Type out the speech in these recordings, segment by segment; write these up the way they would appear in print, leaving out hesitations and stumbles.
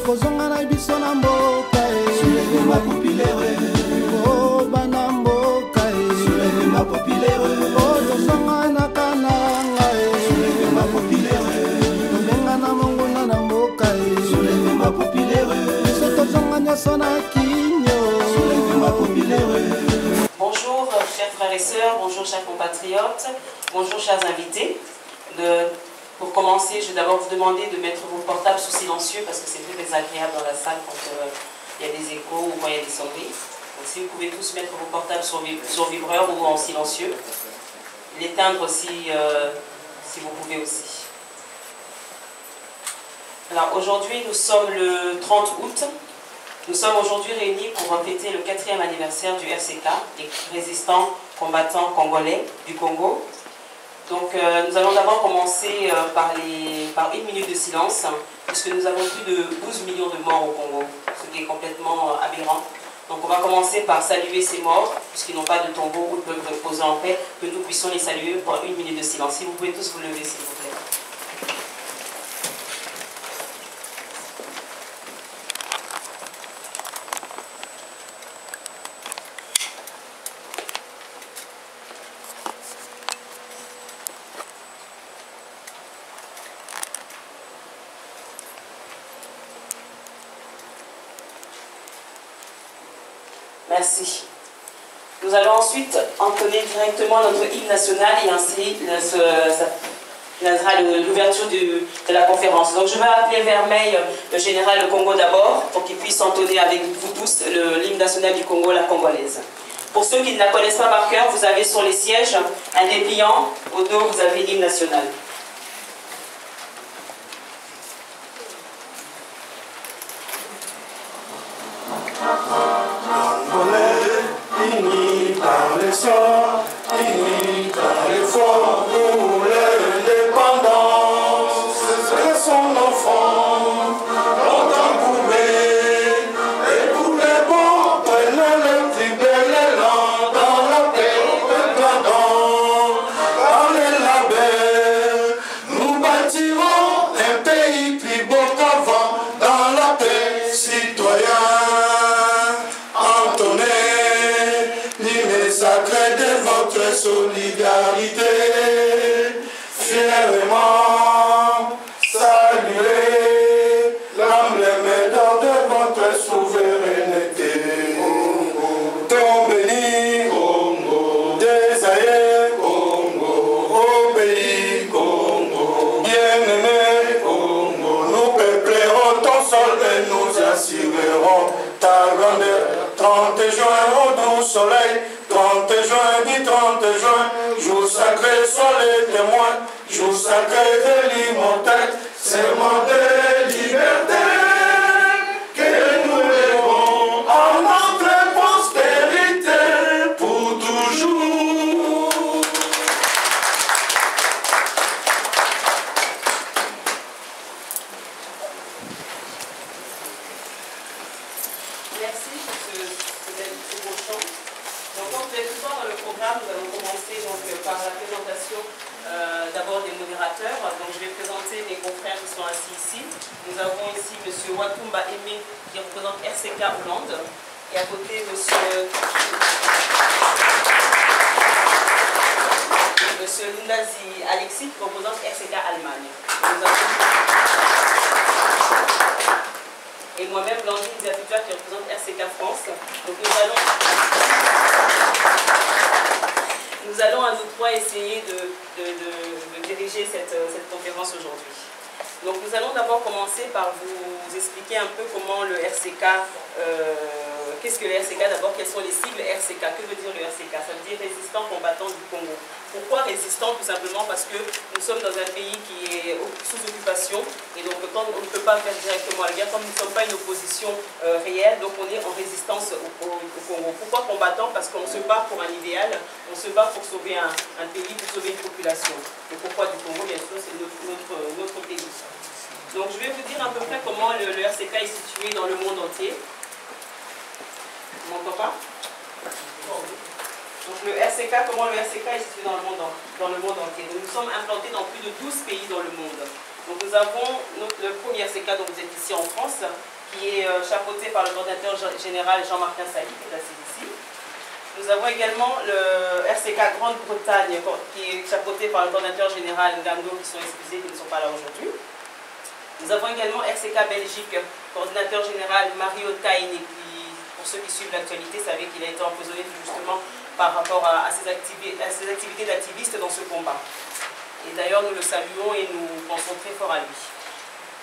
kozonga na biso na mboka soulevez ma populaire o bana mboka soulevez ma populaire o tozonga na kananga soulevez ma populaire tobenga na monguna na mboka soulevez ma populaire biso tozonga nyonso na kinyo soulevez ma populaire. Bonjour chers frères et sœurs, bonjour chers compatriotes, bonjour chers invités. Pour commencer, je vais d'abord vous demander de mettre vos portables sous silencieux parce que c'est très désagréable dans la salle quand il y a des échos ou quand il y a des sonneries. Donc si vous pouvez tous mettre vos portables sur vibreur ou en silencieux, l'éteindre si vous pouvez aussi. Alors aujourd'hui, nous sommes le 30 août. Nous sommes aujourd'hui réunis pour fêter le 4e anniversaire du RCK, les résistants combattants congolais du Congo. Donc nous allons d'abord commencer par une minute de silence, puisque nous avons plus de 12 millions de morts au Congo, ce qui est complètement aberrant. Donc on va commencer par saluer ces morts, puisqu'ils n'ont pas de tombeau ou ne peuvent reposer en paix, que nous puissions les saluer pour une minute de silence. Si vous pouvez tous vous lever, s'il vous plaît. Merci. Nous allons ensuite entonner directement notre hymne national et ainsi l'ouverture de la conférence. Donc je vais appeler Vermeil, le général de Congo d'abord, pour qu'il puisse entonner avec vous tous l'hymne national du Congo, la congolaise. Pour ceux qui ne la connaissent pas par cœur, vous avez sur les sièges un dépliant, au dos vous avez l'hymne national. Unis dans l'effort pour l'indépendance, c'est son enfant, longtemps couvé, et pour les bons, prenez le plus bel élan dans la paix au pardon, dans les labels, nous bâtirons un pays plus beau qu'avant, dans la paix citoyen, entonné. Sacré de votre solidarité, fièrement saluer l'emblème d'or de votre souveraineté. Ton béni, Congo, désaillé, Congo, au pays, Congo, bien-aimé, Congo, nous peuplerons ton sol et nous assurerons ta grandeur. 30 juin au doux soleil, 30 juin, dit 30 juin, jour sacré, sois les témoins, jour sacré de l'immortel, serment de liberté, que nous levons en notre prospérité pour toujours. Merci pour ce beau chant. Donc, comme vous avez pu voir dans le programme, nous allons commencer donc, par la présentation d'abord des modérateurs. Donc, je vais présenter mes confrères qui sont assis ici. Nous avons ici M. Watumba Aimé qui représente RCK Hollande. Et à côté, M. Lundazi Alexis qui représente RCK Allemagne. Et moi-même, Blandine Zafutua qui représente RCK France. Donc nous allons à nous trois essayer de diriger cette conférence aujourd'hui. Donc nous allons d'abord commencer par vous expliquer un peu comment le RCK, qu'est-ce que le RCK d'abord, quels sont les sigles RCK, que veut dire le RCK? Ça veut dire résistant combattant du Congo. Pourquoi résistant? Tout simplement parce que nous sommes dans un pays qui est sous occupation et donc quand on ne peut pas faire directement la guerre, comme nous ne sommes pas une opposition réelle, donc on est en résistance au Congo. Pourquoi combattant? Parce qu'on se bat pour un idéal, on se bat pour sauver un pays, pour sauver une population. Et pourquoi du Congo? Bien sûr, c'est notre pays. Donc je vais vous dire à peu près comment le RCK est situé dans le monde entier. Vous m'entendez pas? Donc le RCK, comment le RCK est situé dans le monde entier. Donc, nous sommes implantés dans plus de 12 pays dans le monde. Donc nous avons le premier RCK, donc vous êtes ici en France, qui est chapeauté par le coordinateur général Jean-Martin Saïd, qui est assis ici. Nous avons également le RCK Grande-Bretagne, qui est chapeauté par le coordinateur général Ngando, qui sont excusés, qui ne sont pas là aujourd'hui. Nous avons également RCK Belgique, coordinateur général Mario Taine, qui, pour ceux qui suivent l'actualité, savez qu'il a été emprisonné justement par rapport à ses activités d'activiste dans ce combat. Et d'ailleurs, nous le saluons et nous pensons très fort à lui.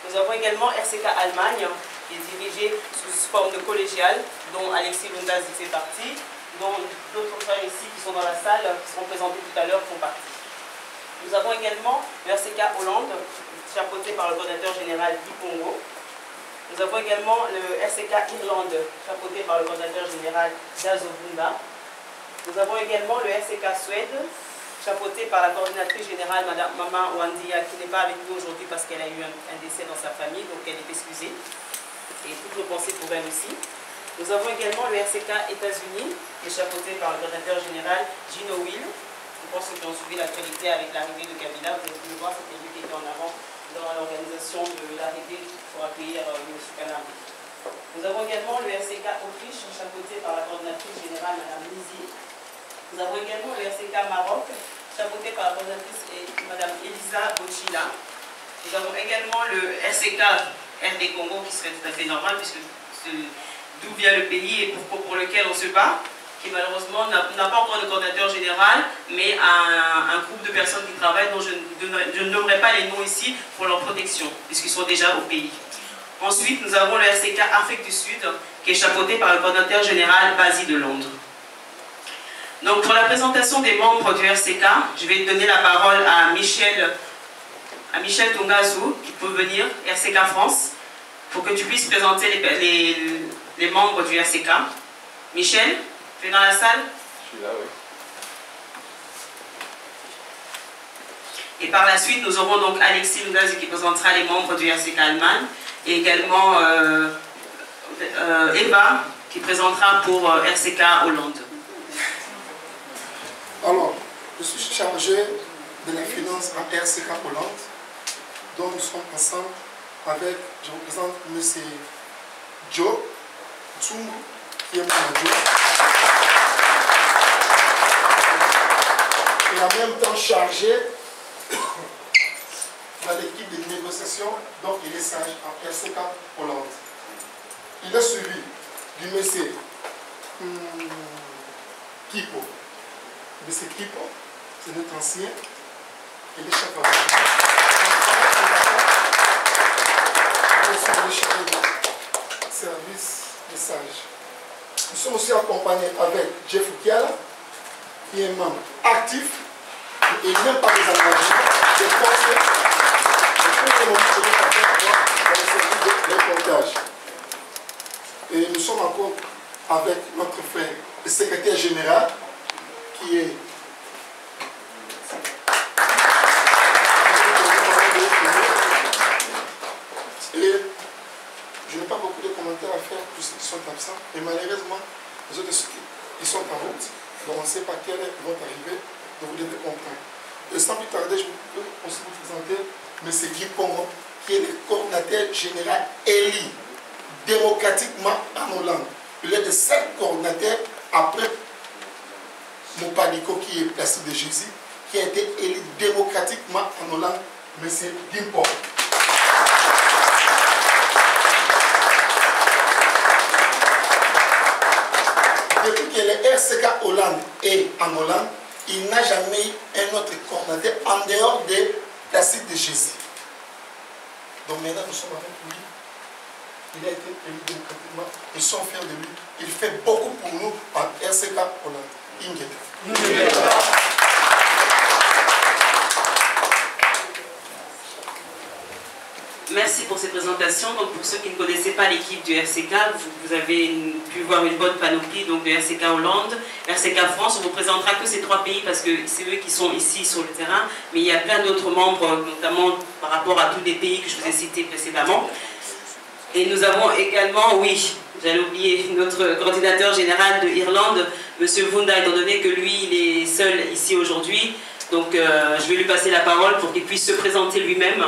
Nous avons également RCK Allemagne, qui est dirigé sous forme de collégiale, dont Alexis Lundaz fait partie, dont d'autres frères ici qui sont dans la salle, qui seront présentés tout à l'heure, font partie. Nous avons également le RCK Hollande, chapeauté par le coordinateur général Guy Congo. Nous avons également le RCK Irlande, chapeauté par le coordinateur général Dazo Bunda. Nous avons également le RCK Suède, chapeauté par la coordinatrice générale, Madame Maman Wandia, qui n'est pas avec nous aujourd'hui parce qu'elle a eu un décès dans sa famille, donc elle est excusée. Et toutes nos pensées pour elle aussi. Nous avons également le RCK États-Unis, qui est chapeauté par le coordinateur général Gino Will. Je pense que ceux qui ont suivi l'actualité avec l'arrivée de Kabila, vous avez pu le voir, c'était lui qui était en avant dans l'organisation de l'arrivée pour accueillir M. Kanambe. Nous avons également le RCK Autriche, chapeauté par la coordinatrice générale Mme Nizi. Nous avons également le RCK Maroc, chapeauté par la coordinatrice Mme Elisa Bochila. Nous avons également le RCK RD Congo, qui serait tout à fait normal, puisque d'où vient le pays et pour lequel on se bat, qui malheureusement n'a pas encore de coordinateur général, mais un groupe de personnes qui travaillent, dont je ne nommerai pas les noms ici pour leur protection, puisqu'ils sont déjà au pays. Ensuite, nous avons le RCK Afrique du Sud, qui est chapeauté par le coordinateur général Basie de Londres. Donc, pour la présentation des membres du RCK, je vais donner la parole à Michel Tongazou, qui peut venir, RCK France, pour que tu puisses présenter les membres du RCK. Michel, tu es dans la salle? Je suis là, oui. Et par la suite, nous aurons donc Alexis Lundaz qui présentera les membres du RCK Allemagne, et également Eva qui présentera pour RCK Hollande. Alors, je suis chargé de la finance en RCK Hollande, dont nous sommes ensemble avec, je représente M. Joe Tsungu, qui est mon adjoint. Et en même temps chargé dans l'équipe de négociation, donc il est sage en RCK Hollande. Il est suivi du monsieur Kipo. M. Kipo, c'est notre ancien, il est chef de service de sage. Nous sommes aussi accompagnés avec Jeff Kiala, qui est membre actif et même pas les engagements, je pense que pour le moment, c'est notre affaire de comptage. Et nous sommes encore avec notre frère, le secrétaire général, qui est et je n'ai pas beaucoup de commentaires à faire pour ceux qui sont absents, mais malheureusement, les autres qui sont en route, donc on ne sait pas quelle heure ils vont arriver, donc vous devez comprendre. Et sans plus tarder, je peux aussi vous présenter M. Guy Congo, qui est le coordinateur général élu démocratiquement en Hollande. Il est le seul coordinateur après Mopaniko, qui est placé de Jésus, qui a été élu démocratiquement en Hollande, M. Gimpo. Depuis que le RCK Hollande est en Hollande, il n'a jamais eu un autre coordinateur en dehors des placides de Jésus. Donc maintenant, nous sommes avec lui. Il a été élu démocratiquement. Nous sommes fiers de lui. Il fait beaucoup pour nous en RCK Hollande. Merci pour cette présentation. Donc pour ceux qui ne connaissaient pas l'équipe du RCK, vous avez pu voir une bonne panoplie donc de RCK Hollande, RCK France. On ne vous présentera que ces trois pays parce que c'est eux qui sont ici sur le terrain, mais il y a plein d'autres membres, notamment par rapport à tous les pays que je vous ai cités précédemment. Et nous avons également, oui, j'allais oublier, notre coordinateur général de Irlande, M. Vunda, étant donné que lui, il est seul ici aujourd'hui. Donc je vais lui passer la parole pour qu'il puisse se présenter lui-même.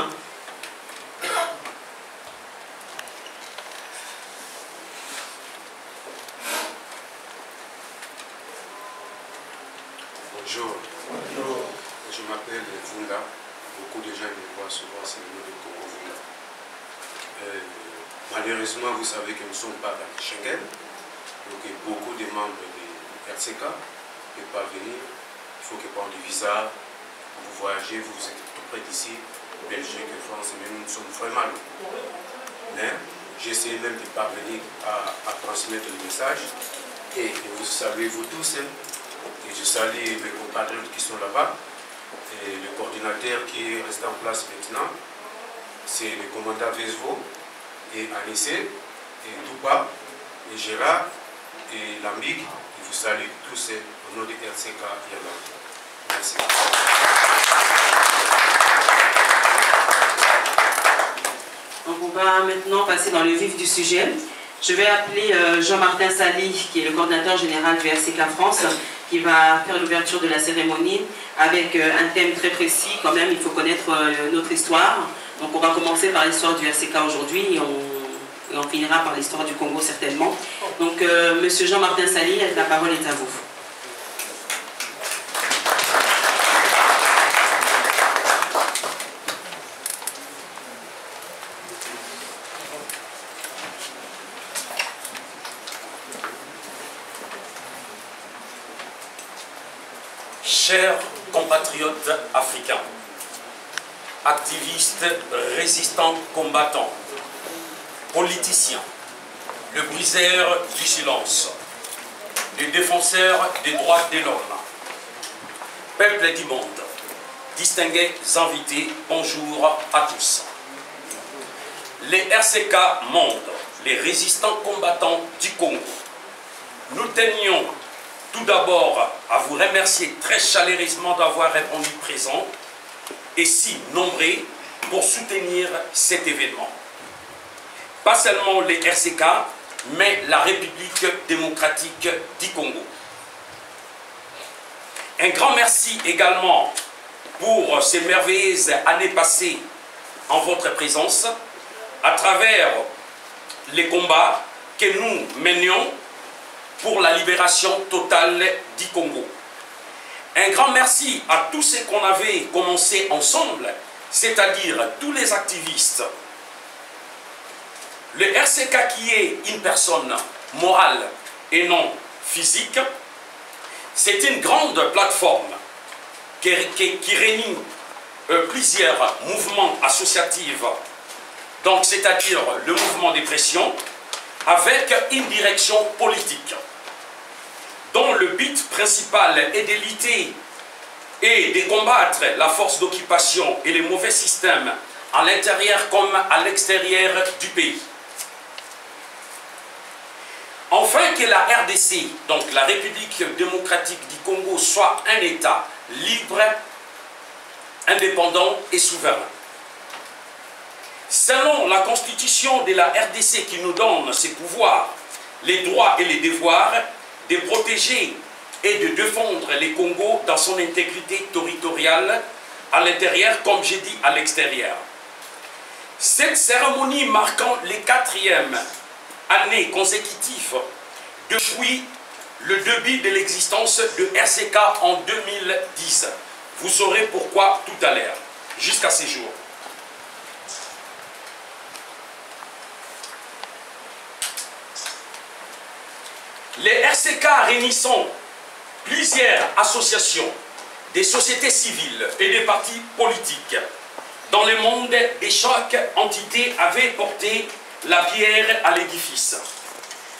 Bonjour. Bonjour. Je m'appelle Vunga. Beaucoup de gens me voient souvent, c'est le nom de Congo Vunga. Malheureusement, vous savez que nous ne sommes pas dans Schengen. Donc beaucoup de membres du RCK ne peuvent pas venir. Il faut qu'ils prennent des visas. Vous voyagez, vous êtes tout près d'ici, Belgique, France, mais nous sommes vraiment loin. Mais j'essaie même de parvenir à transmettre le message. Et vous saluez vous tous. Et je salue mes compatriotes qui sont là-bas. Et le coordinateur qui est resté en place maintenant, c'est le commandant Vesvo et Anissé, et Toupa, et Gérard, et Lambik. Je vous salue tous au nom de RCK Irlande. Merci. Donc on va maintenant passer dans le vif du sujet. Je vais appeler Jean-Martin Sali, qui est le coordinateur général du RCK France, qui va faire l'ouverture de la cérémonie avec un thème très précis. Quand même, il faut connaître notre histoire. Donc on va commencer par l'histoire du RCK aujourd'hui et on finira par l'histoire du Congo certainement. Donc Monsieur Jean-Martin Sali, la parole est à vous. Chers compatriotes africains, activistes, résistants, combattants, politiciens, le briseur du silence, les défenseurs des droits de l'homme, peuple du monde, distingués invités, bonjour à tous. Les RCK Monde, les résistants combattants du Congo, nous tenions tout d'abord à vous remercier très chaleureusement d'avoir répondu présent et si nombreux pour soutenir cet événement. Pas seulement les RCK, mais la République démocratique du Congo. Un grand merci également pour ces merveilleuses années passées en votre présence à travers les combats que nous menions pour la libération totale du Congo. Un grand merci à tous ceux qu'on avait commencé ensemble, c'est-à-dire tous les activistes. Le RCK qui est une personne morale et non physique, c'est une grande plateforme qui réunit plusieurs mouvements associatifs, donc c'est-à-dire le mouvement des pressions, avec une direction politique, dont le but principal est de lutter et de combattre la force d'occupation et les mauvais systèmes à l'intérieur comme à l'extérieur du pays. Enfin que la RDC, donc la République démocratique du Congo, soit un État libre, indépendant et souverain. Selon la constitution de la RDC qui nous donne ses pouvoirs, les droits et les devoirs de protéger et de défendre les Congos dans son intégrité territoriale, à l'intérieur comme j'ai dit à l'extérieur. Cette cérémonie marquant les 4e année consécutive depuis le début de l'existence de RCK en 2010. Vous saurez pourquoi tout à l'heure, jusqu'à ces jours. Les RCK réunissant plusieurs associations, des sociétés civiles et des partis politiques. Dans le monde, des chaque entité avait porté la pierre à l'édifice.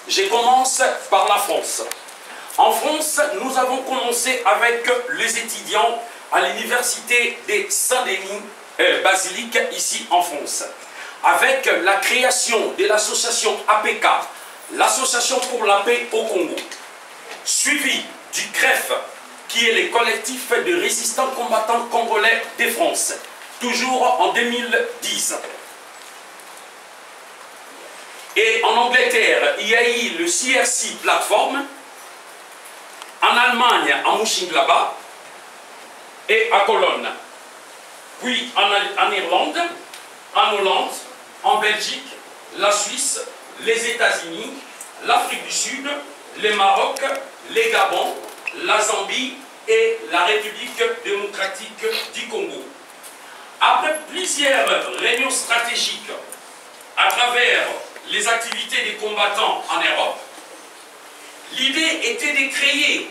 Je commence par la France. En France, nous avons commencé avec les étudiants à l'université de Saint-Denis, Basilique, ici en France, avec la création de l'association APK, l'Association pour la paix au Congo, suivi du CREF, qui est le collectif de résistants combattants congolais de France, toujours en 2010. Et en Angleterre, il y a eu le CRC Platform, en Allemagne, à Mönchengladbach, et à Cologne, puis en Irlande, en Hollande, en Belgique, la Suisse, les États-Unis, l'Afrique du Sud, le Maroc, les Gabon, la Zambie, et la République démocratique du Congo. Après plusieurs réunions stratégiques à travers les activités des combattants en Europe, l'idée était de créer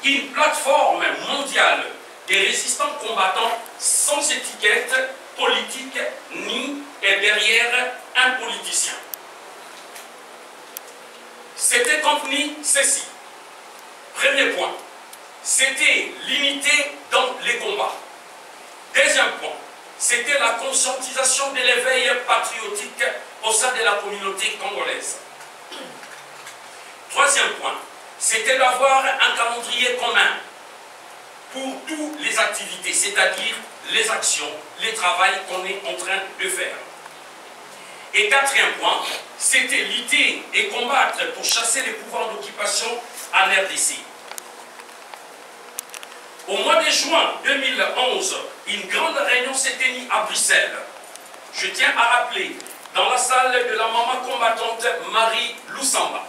une plateforme mondiale des résistants combattants sans étiquette politique ni derrière un politicien. C'était contenu ceci. Premier point, c'était l'unité dans les combats. Deuxième point, c'était la conscientisation de l'éveil patriotique au sein de la communauté congolaise. Troisième point, c'était d'avoir un calendrier commun pour toutes les activités, c'est-à-dire les actions, les travaux qu'on est en train de faire. Et quatrième point, c'était lutter et combattre pour chasser les pouvoirs d'occupation en RDC. Au mois de juin 2011, une grande réunion s'est tenue à Bruxelles. Je tiens à rappeler, dans la salle de la maman combattante Marie Lusamba,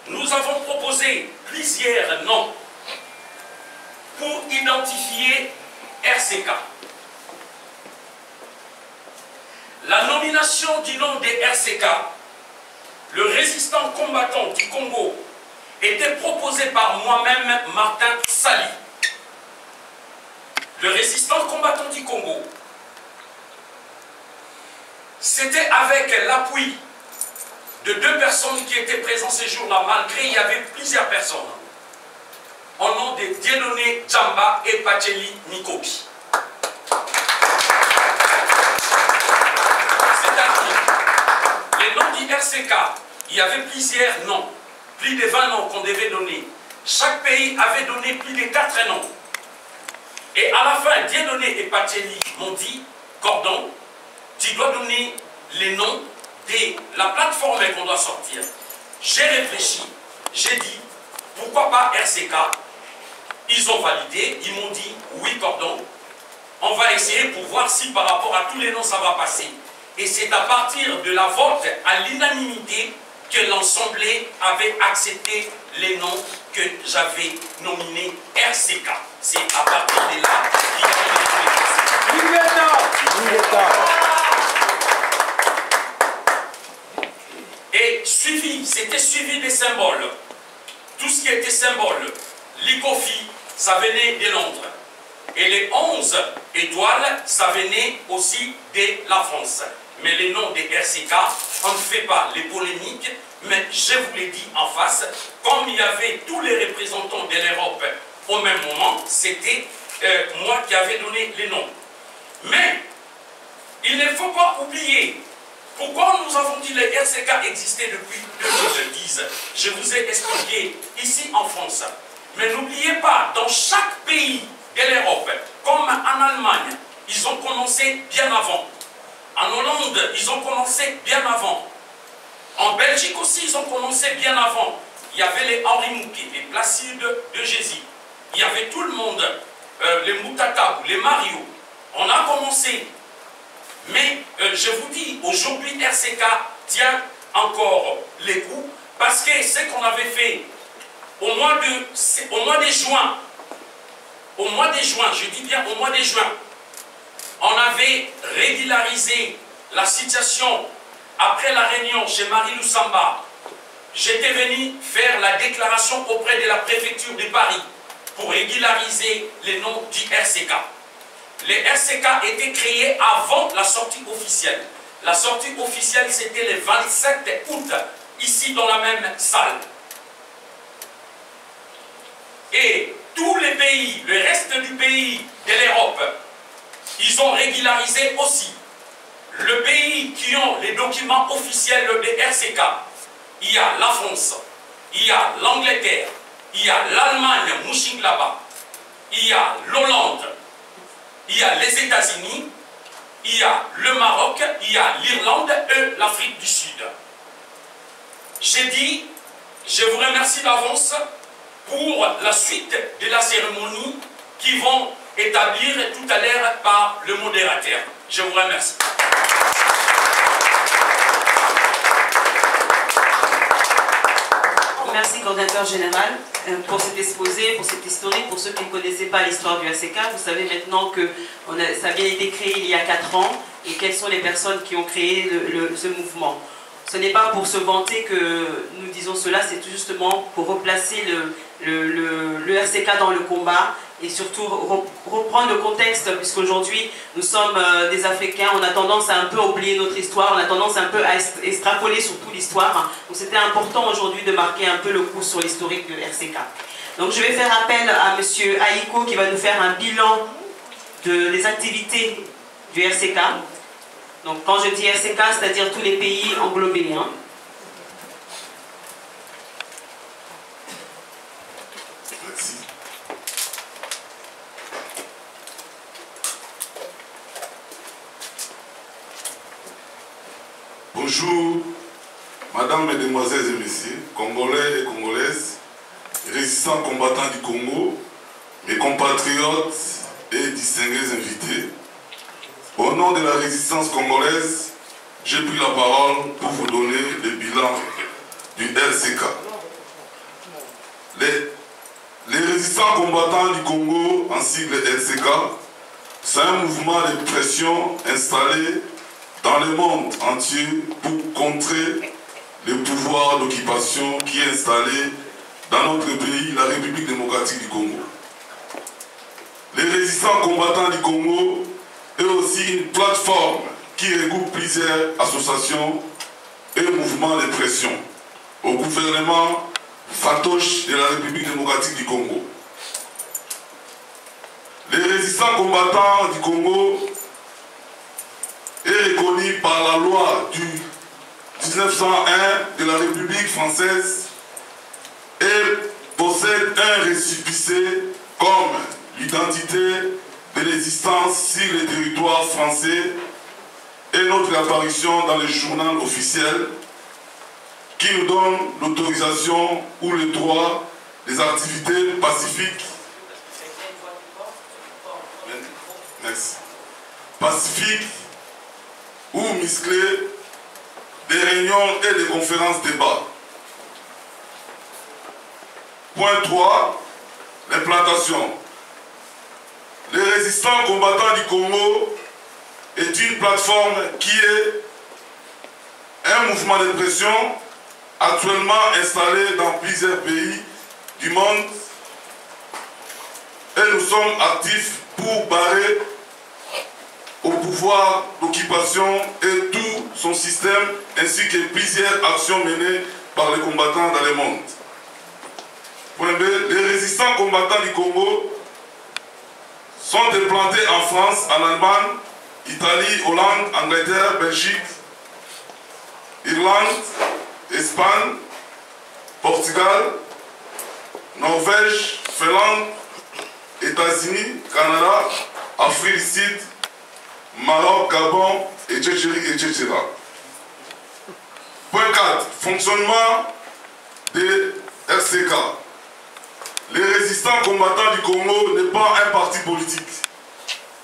nous avons proposé plusieurs noms pour identifier RCK. La nomination du nom des RCK, le résistant combattant du Congo, était proposée par moi-même, Martin Sali. Le résistant combattant du Congo, c'était avec l'appui de 2 personnes qui étaient présentes ce jour-là, malgré il y avait plusieurs personnes, au nom de Dieudonné Djamba et Pacheli Nikobi. C'est-à-dire, les noms du RCK, il y avait plusieurs noms, plus de 20 noms qu'on devait donner. Chaque pays avait donné plus de 4 noms. Et à la fin, Dieudonné et Pacheli m'ont dit, Cordon, tu dois donner les noms de la plateforme qu'on doit sortir. J'ai réfléchi, j'ai dit, pourquoi pas RCK? Ils ont validé, ils m'ont dit, oui, Cordon, on va essayer pour voir si par rapport à tous les noms ça va passer. Et c'est à partir de la vote à l'unanimité que l'Assemblée avait accepté les noms que j'avais nominés RCK. C'est à partir de là qu'il y a eu les Et c'était suivi des symboles. Tout ce qui était symbole, l'ICOFI, ça venait de Londres. Et les 11 étoiles, ça venait aussi de la France. Mais les noms des RCK, on ne fait pas les polémiques, mais je vous l'ai dit en face, comme il y avait tous les représentants de l'Europe au même moment, c'était moi qui avais donné les noms. Mais il ne faut pas oublier pourquoi nous avons dit que les RCK existaient depuis 2010. Je vous ai expliqué ici en France. Mais n'oubliez pas, dans chaque pays de l'Europe, comme en Allemagne, ils ont commencé bien avant. En Hollande, ils ont commencé bien avant. En Belgique aussi, ils ont commencé bien avant. Il y avait les Henri Mouquet, les Placide de Jésus. Il y avait tout le monde, les Moutatabou, les Mario. On a commencé. Mais je vous dis, aujourd'hui, RCK tient encore les coups parce que ce qu'on avait fait au mois de juin, je dis bien au mois de juin, on avait régularisé la situation après la réunion chez Marie Lusamba. J'étais venu faire la déclaration auprès de la préfecture de Paris pour régulariser les noms du RCK. Les RCK étaient créés avant la sortie officielle. La sortie officielle, c'était le 27 août, ici dans la même salle. Et tous les pays, le reste du pays de l'Europe, ils ont régularisé aussi. Le pays qui ont les documents officiels des RCK, il y a la France, il y a l'Angleterre, il y a l'Allemagne, Mönchengladbach, il y a l'Hollande, il y a les États-Unis, il y a le Maroc, il y a l'Irlande et l'Afrique du Sud. J'ai dit, je vous remercie d'avance pour la suite de la cérémonie qui vont établir tout à l'heure par le modérateur. Je vous remercie. remercie, coordinateur général, pour cet exposé, pour cette historique. Pour ceux qui ne connaissaient pas l'histoire du RCK, vous savez maintenant que ça a bien été créé il y a 4 ans et quelles sont les personnes qui ont créé ce mouvement. Ce n'est pas pour se vanter que nous disons cela, c'est tout justement pour replacer le RCK dans le combat et surtout reprendre le contexte, puisqu'aujourd'hui nous sommes des Africains, on a tendance à un peu oublier notre histoire, on a tendance un peu à extrapoler surtout l'histoire. Donc c'était important aujourd'hui de marquer un peu le coup sur l'historique du RCK. Donc je vais faire appel à M. Aïko qui va nous faire un bilan des activités du RCK. Donc quand je dis RCK, c'est-à-dire tous les pays englobés. Merci. Bonjour, Madame, Mesdemoiselles et Messieurs, Congolais et Congolaises, résistants combattants du Congo, mes compatriotes et distingués invités. Au nom de la résistance congolaise, j'ai pris la parole pour vous donner le bilan du RCK. Les résistants combattants du Congo, en sigle RCK, c'est un mouvement de pression installé dans le monde entier pour contrer le pouvoir d'occupation qui est installé dans notre pays, la République démocratique du Congo. Les résistants combattants du Congo est aussi une plateforme qui regroupe plusieurs associations et mouvements de pression au gouvernement Fatoche de la République démocratique du Congo. Les résistants combattants du Congo est reconnu par la loi du 1901 de la République française et possède un récépissé comme l'identité de l'existence sur le territoire français et notre apparition dans le journal officiel qui nous donne l'autorisation ou le droit des activités pacifiques. Merci. Pacifiques ou musclées, des réunions et des conférences débats. Point 3, l'implantation. Les résistants combattants du Congo est une plateforme qui est un mouvement de pression actuellement installé dans plusieurs pays du monde et nous sommes actifs pour barrer au pouvoir d'occupation et tout son système ainsi que plusieurs actions menées par les combattants dans le monde. Point B, les résistants combattants du Congo sont implantés en France, en Allemagne, Italie, Hollande, Angleterre, Belgique, Irlande, Espagne, Portugal, Norvège, Finlande, États-Unis, Canada, Afrique du Sud, Maroc, Gabon, etc. Point 4. Fonctionnement des RCK. Les résistants combattants du Congo n'est pas un parti politique.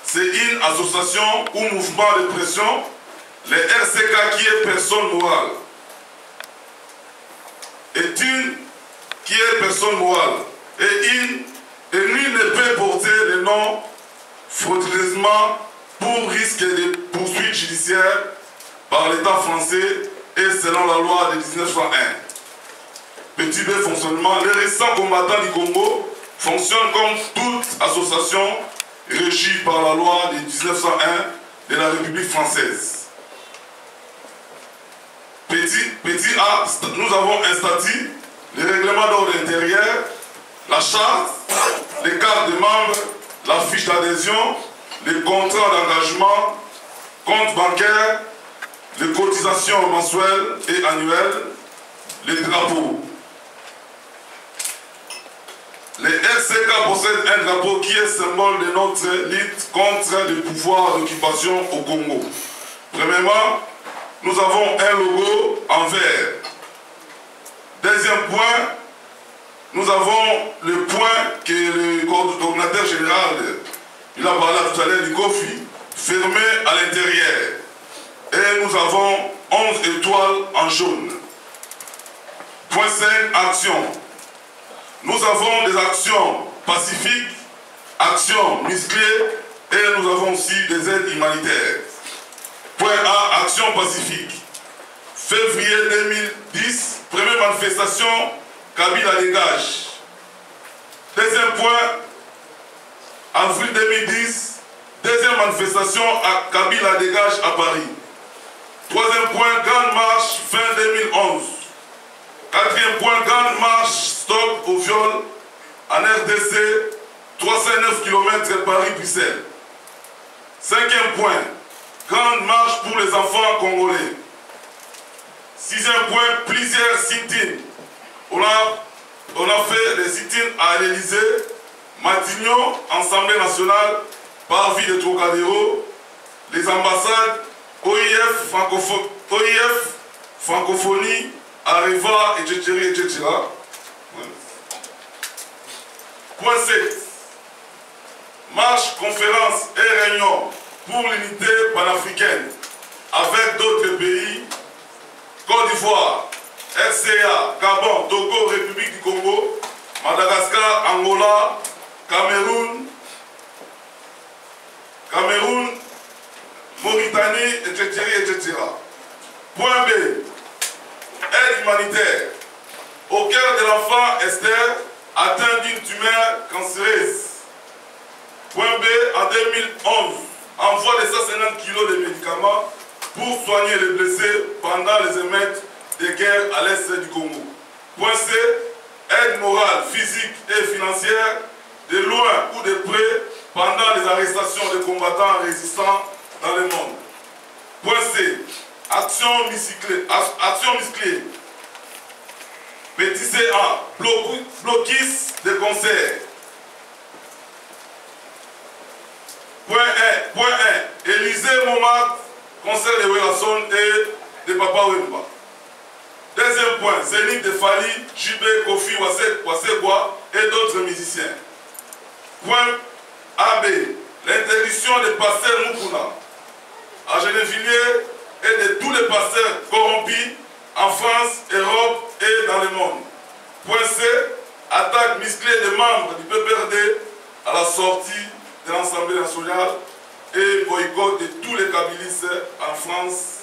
C'est une association ou mouvement de pression. Les RCK qui est personne morale. Et nul ne peut porter le nom frauduleusement pour risque de poursuites judiciaires par l'État français et selon la loi de 1901. Petit B, fonctionnement. Les résistants combattants du Congo fonctionnent comme toute association régie par la loi de 1901 de la République française. Petit A, nous avons un statut, le règlement d'ordre intérieur, la charte, les cartes de membres, la fiche d'adhésion, les contrats d'engagement, compte bancaire, les cotisations mensuelles et annuelles, les drapeaux. Les RCK possèdent un drapeau qui est symbole de notre lutte contre le pouvoir d'occupation au Congo. Premièrement, nous avons un logo en vert. Deuxième point, nous avons le point que le coordonnateur général, il a parlé tout à l'heure du COFI, fermé à l'intérieur. Et nous avons 11 étoiles en jaune. Point 5, action. Nous avons des actions pacifiques, actions musclées et nous avons aussi des aides humanitaires. Point A, action pacifique. Février 2010, première manifestation, Kabila dégage. Deuxième point, avril 2010, deuxième manifestation, Kabila dégage à Paris. Troisième point, grande marche, fin 2011. Quatrième point, grande marche, stop au viol, en RDC, 309 km Paris-Bruxelles. Cinquième point, grande marche pour les enfants congolais. Sixième point, plusieurs sit-ins. On a fait des sit-ins à l'Élysée, Matignon, Assemblée nationale, Parvis de Trocadéro, les ambassades, OIF, Francophonie, Areva, etc., etc. Point 7. Marche, conférence et réunion pour l'unité panafricaine avec d'autres pays, Côte d'Ivoire, RCA, Gabon, Togo, République du Congo, Madagascar, Angola, Cameroun, Mauritanie, etc., etc. Point B. Aide humanitaire. Au cœur de l'enfant Esther, atteint d'une tumeur cancéreuse. Point B. En 2011, envoi de 150 kg de médicaments pour soigner les blessés pendant les émeutes de guerre à l'est du Congo. Point C. Aide morale, physique et financière, de loin ou de près, pendant les arrestations de combattants résistants dans le monde. Point C. Action musclée. Petit C1. Blocus de concert. Point 1. Élysée Montmartre, concert de Welason et de Papa Wemba. Deuxième point. Zénith de Fali, JB, Kofi, Wasegwa et d'autres musiciens. Point AB. L'interdiction des pasteurs Mukuna à Gennevilliers et de tous les pasteurs corrompus en France, Europe et dans le monde. Point C. Attaque musclée des membres du PPRD à la sortie de l'Assemblée nationale et boycott de tous les kabylistes en France,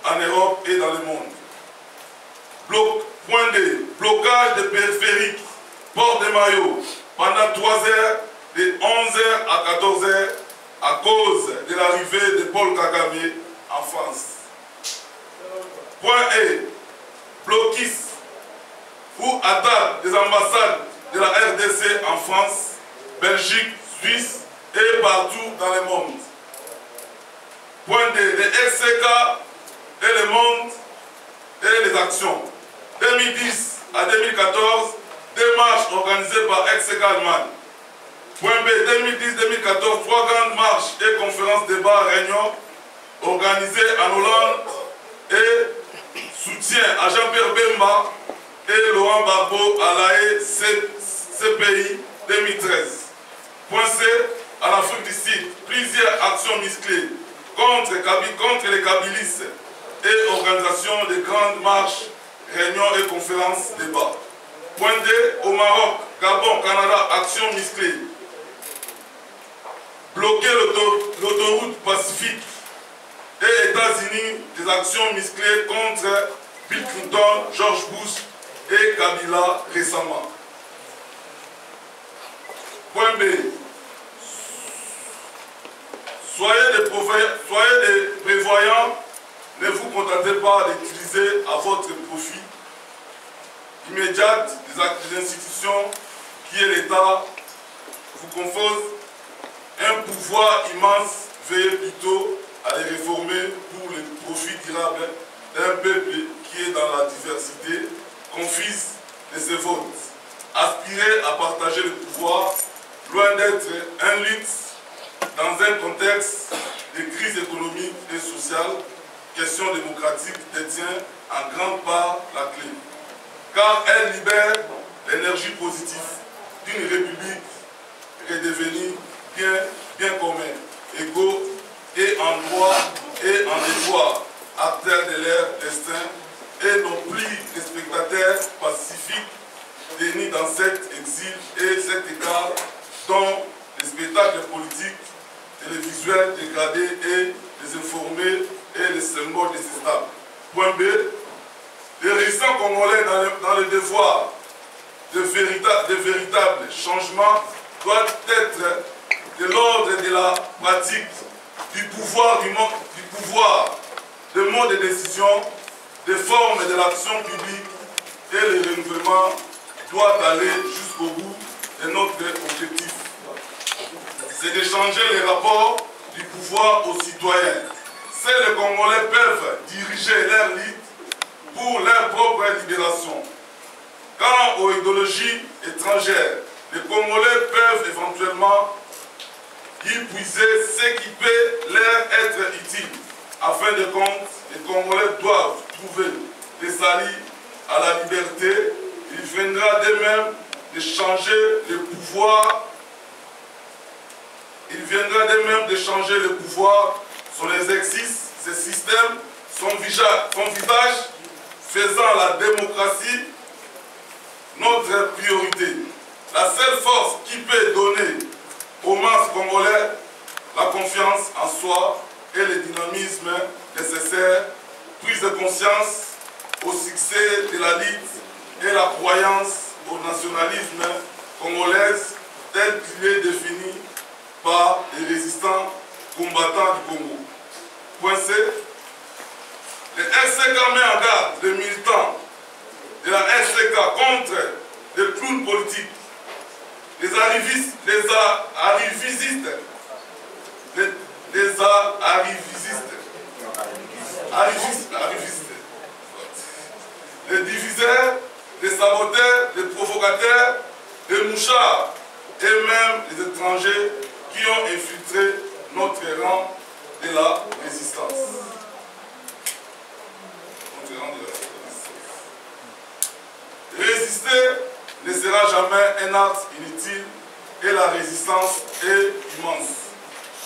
en Europe et dans le monde. Point D. Blocage des périphériques, port des maillots, pendant 3 heures, de 11h à 14h, à cause de l'arrivée de Paul Kagame en France. Point E. Blocus ou attaque des ambassades de la RDC en France, Belgique, Suisse et partout dans le monde. Point D. Les RCK et le monde et les actions. 2010 à 2014, démarches organisées par RCK Allemagne. Point B. 2010-2014, 3 grandes marches et conférences, débats, réunions organisées en Hollande et soutien à Jean-Pierre Bemba et Laurent Gbagbo à l'AE CPI 2013. Point C. En Afrique du Sud, plusieurs actions musclées contre les kabylistes et organisation de grandes marches, réunions et conférences, débats. Point D. Au Maroc, Gabon, Canada, actions musclées. Bloquer l'autoroute Pacifique et États-Unis, des actions musclées contre Bill Clinton, George Bush et Kabila récemment. Point B. Soyez des prévoyants, ne vous contentez pas d'utiliser à votre profit immédiat des institutions qui est l'État vous confose un pouvoir immense, veuillez plutôt à les réformer pour le profit durable d'un peuple qui est dans la diversité, confise de ses votes. Aspirer à partager le pouvoir, loin d'être un luxe, dans un contexte de crise économique et sociale, question démocratique détient en grande part la clé. Car elle libère l'énergie positive d'une république redevenue bien commun, égaux et en droit et en devoir, acteurs de leur destin et non plus des spectateurs scientifiques dénis dans cet exil et cet écart dont les spectacles politiques, télévisuels dégradés et désinformés et les symboles détestables. Point B. Les résistants congolais dans le devoir de véritables changements doivent être de l'ordre de la pratique du pouvoir, de mode de décision, des formes de l'action publique et le renouvellement doit aller jusqu'au bout de notre objectif. C'est de changer les rapports du pouvoir aux citoyens. Seuls les Congolais peuvent diriger leur lutte pour leur propre libération. Quant aux idéologies étrangères, les Congolais peuvent éventuellement y puiser ce qui peut leur être utile. En fin de compte, les Congolais doivent trouver des alliés à la liberté. Il viendra d'eux-mêmes de changer le pouvoir. Il viendra d'eux-mêmes de changer le pouvoir sur les exercices, ce système, son visage, faisant la démocratie notre priorité. La seule force qui peut donner aux masses congolais la confiance en soi et le dynamisme nécessaire, prise de conscience au succès de la lutte et la croyance au nationalisme congolais tel qu'il est défini par les résistants combattants du Congo. Point C. Le RCK met en garde les militants de la RCK contre les clowns politiques, les arrivistes, les diviseurs, les saboteurs, les provocateurs, les mouchards et même les étrangers qui ont infiltré notre rang de la résistance. Résister ne sera jamais un acte inutile et la résistance est immense.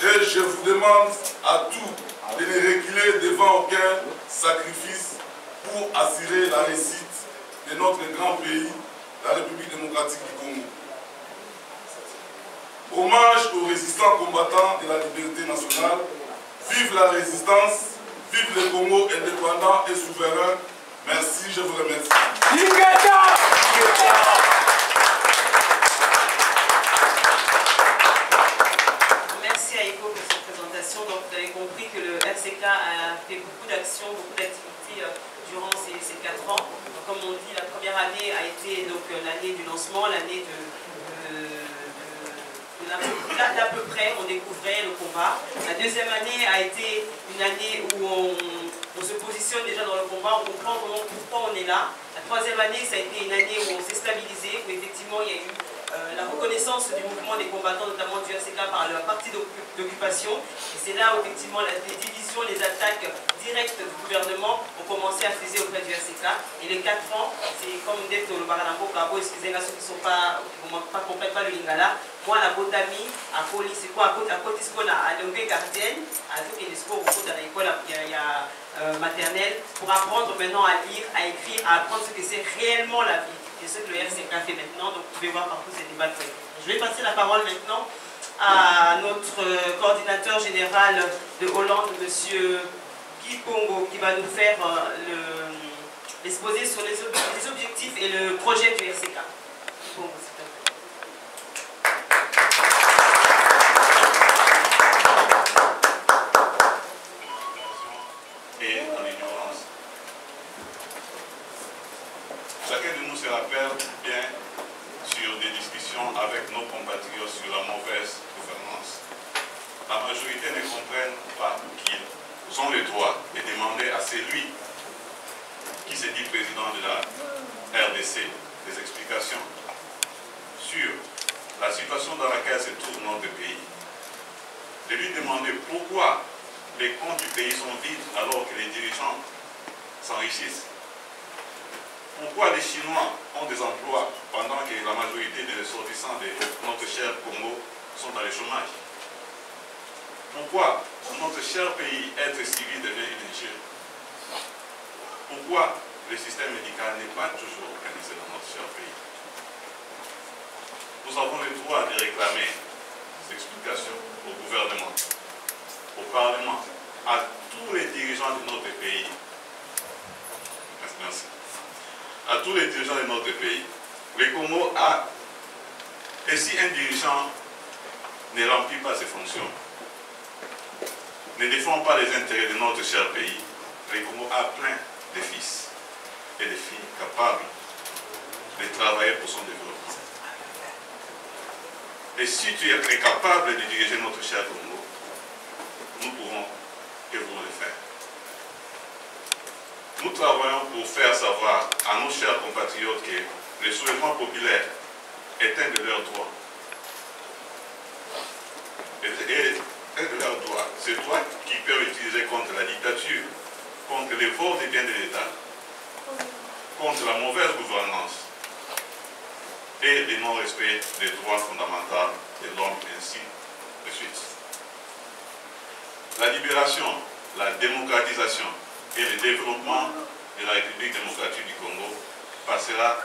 Et je vous demande à tous de ne reculer devant aucun sacrifice pour assurer la réussite de notre grand pays, la République démocratique du Congo. Hommage aux résistants combattants de la liberté nationale. Vive la résistance, vive le Congo indépendant et souverain. Merci, je vous remercie. Merci à Ego pour cette présentation. Donc, vous avez compris que le RCK a fait beaucoup d'actions, beaucoup d'activités durant ces 4 ans. Donc, comme on dit, la première année a été l'année du lancement, l'année d'à peu près, on découvrait le combat. La deuxième année a été une année où on se positionne déjà dans le combat, on comprend pourquoi on est là. La troisième année, ça a été une année où on s'est stabilisé, où effectivement il y a eu la reconnaissance du mouvement des combattants, notamment du RCK par la partie d'occupation. Et c'est là où effectivement les divisions, les attaques directes du gouvernement ont commencé à fuser auprès du RCK. Et les 4 ans, c'est comme d'être le Baranambo Kabo, excusez-moi ceux qui ne comprennent pas le Lingala. Moi, la Botami, à Poli, c'est quoi? À côté, c'est qu'on a à Longé Gardienne, à tout qui est sport, à l'école maternelle, pour apprendre maintenant à lire, à écrire, à apprendre ce que c'est réellement la vie. C'est ce que le RCK fait maintenant, donc vous pouvez voir partout ces débats. Je vais passer la parole maintenant à notre coordinateur général de Hollande, M. Guy Pongo, qui va nous faire l'exposé sur les objectifs et le projet du RCK. Pongo, s'il te plaît. Et en ignorance. Chacun de nous se rappelle bien sur des discussions avec nos compatriotes sur la mauvaise gouvernance. La majorité ne comprennent pas qu'ils ont le droit de demander à celui qui se dit président de la RDC des explications sur la situation dans laquelle se trouve notre pays. De lui demander pourquoi les comptes du pays sont vides alors que les dirigeants s'enrichissent. Pourquoi les Chinois ont des emplois pendant que la majorité des ressortissants de notre cher Congo sont dans le chômage? Pourquoi notre cher pays, être civil, devient une injure? Pourquoi le système médical n'est pas toujours organisé dans notre cher réclamer des explications au gouvernement, au Parlement, à tous les dirigeants de notre pays. Merci. À tous les dirigeants de notre pays. Le Congo a... Et si un dirigeant ne remplit pas ses fonctions, ne défend pas les intérêts de notre cher pays, le Congo a plein de fils et de filles capables de travailler pour son développement. Et si tu es capable de diriger notre cher Congo, nous pouvons et voulons le faire. Nous travaillons pour faire savoir à nos chers compatriotes que le soulèvement populaire est un de leurs droits. Un de leurs droits. C'est droit qui peut utiliser contre la dictature, contre les vols des biens de l'État, contre la mauvaise gouvernance et le non-respect des droits fondamentaux de l'homme, ainsi de suite. La libération, la démocratisation et le développement de la République démocratique du Congo passera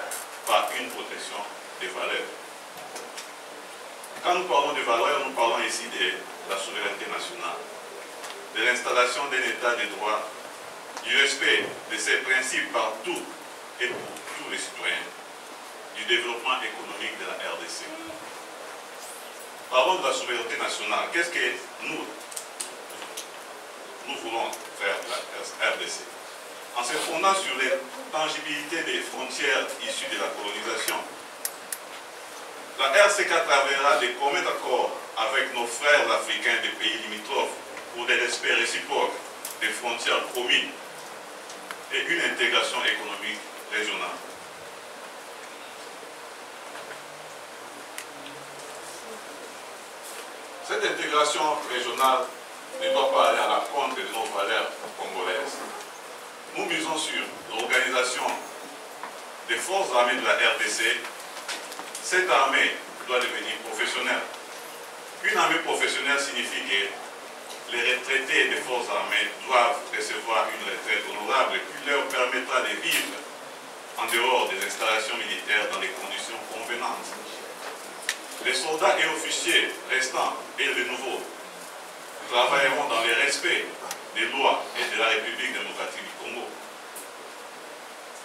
par une protection des valeurs. Quand nous parlons de valeurs, nous parlons ici de la souveraineté nationale, de l'installation d'un État de droit, du respect de ses principes par tous et pour tous les citoyens, du développement économique de la RDC. Parlons de la souveraineté nationale. Qu'est-ce que nous voulons faire de la RDC? En se fondant sur les tangibilités des frontières issues de la colonisation, la RCK travaillera de commun accord avec nos frères africains des pays limitrophes pour des respects réciproques des frontières communes et une intégration économique régionale. Cette intégration régionale ne doit pas aller à la contre de nos valeurs congolaises. Nous misons sur l'organisation des forces armées de la RDC. Cette armée doit devenir professionnelle. Une armée professionnelle signifie que les retraités des forces armées doivent recevoir une retraite honorable qui leur permettra de vivre en dehors des installations militaires dans des conditions convenantes. Les soldats et officiers restants et de nouveau travailleront dans le respect des lois et de la République démocratique du Congo.